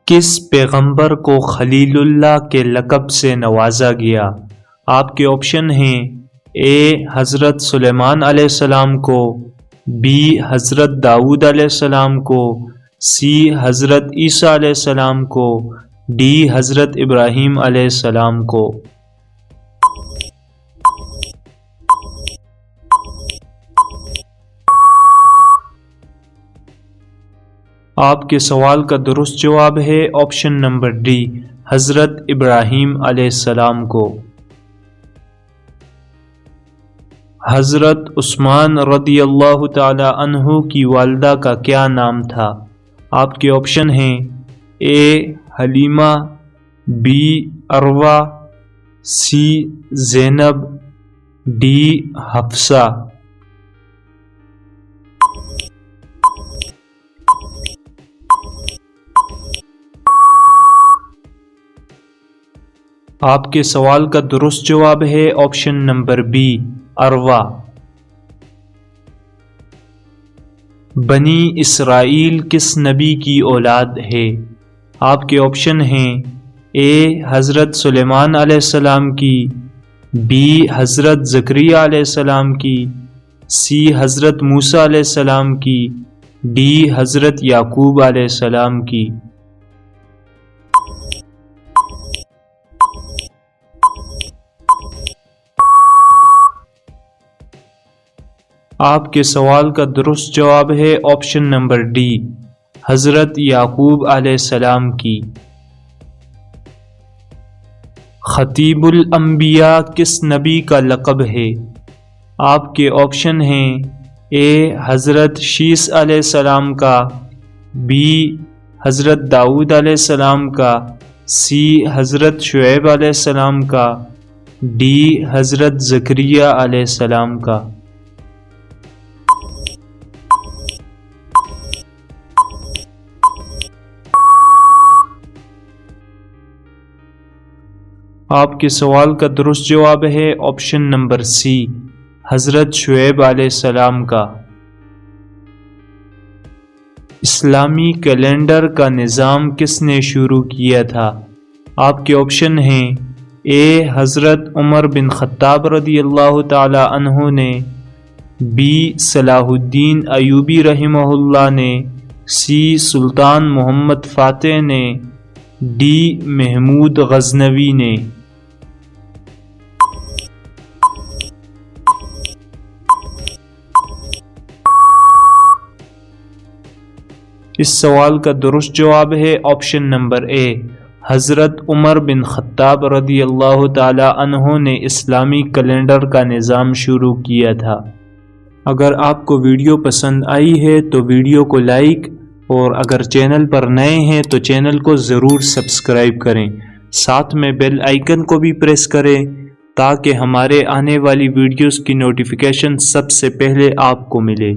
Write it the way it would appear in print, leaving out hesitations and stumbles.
کس پیغمبر کو خلیل اللہ کے لقب سے نوازا گیا؟ آپ کے آپشن ہیں اے حضرت سلیمان علیہ السلام کو، بی حضرت داؤد علیہ السلام کو، سی حضرت عیسیٰ علیہ السلام کو، ڈی حضرت ابراہیم علیہ السلام کو۔ آپ کے سوال کا درست جواب ہے آپشن نمبر ڈی، حضرت ابراہیم علیہ السلام کو۔ حضرت عثمان رضی اللہ تعالی عنہ کی والدہ کا کیا نام تھا؟ آپ کے آپشن ہیں A Halima, B Urwa, C Zainab, D Hafsa. آپ کے سوال کا درست جواب ہے آپشن نمبر بی، عروہ۔ بنی اسرائیل کس نبی کی اولاد ہے؟ آپ کے آپشن ہیں اے حضرت سلیمان علیہ السلام کی، بی حضرت زکریا علیہ السلام کی، سی حضرت موسیٰ علیہ السلام کی، ڈی حضرت یعقوب علیہ السلام کی۔ آپ کے سوال کا درست جواب ہے آپشن نمبر ڈی، حضرت یعقوب علیہ السلام کی۔ خطیب الانبیاء کس نبی کا لقب ہے؟ آپ کے آپشن ہیں اے حضرت شیس علیہ السلام کا، بی حضرت داؤد علیہ السلام کا، سی حضرت شعیب علیہ السلام کا، ڈی حضرت زکریا علیہ السلام کا۔ آپ کے سوال کا درست جواب ہے آپشن نمبر سی، حضرت شعیب علیہ السلام کا۔ اسلامی کیلنڈر کا نظام کس نے شروع کیا تھا؟ آپ کے آپشن ہیں اے حضرت عمر بن خطاب رضی اللہ تعالی عنہ نے، بی صلاح الدین ایوبی رحمہ اللہ نے، سی سلطان محمد فاتح نے، ڈی محمود غزنوی نے۔ اس سوال کا درست جواب ہے آپشن نمبر اے، حضرت عمر بن خطاب رضی اللہ تعالی عنہ نے اسلامی کیلنڈر کا نظام شروع کیا تھا۔ اگر آپ کو ویڈیو پسند آئی ہے تو ویڈیو کو لائک، اور اگر چینل پر نئے ہیں تو چینل کو ضرور سبسکرائب کریں، ساتھ میں بیل آئیکن کو بھی پریس کریں تاکہ ہمارے آنے والی ویڈیوز کی نوٹیفیکیشن سب سے پہلے آپ کو ملے۔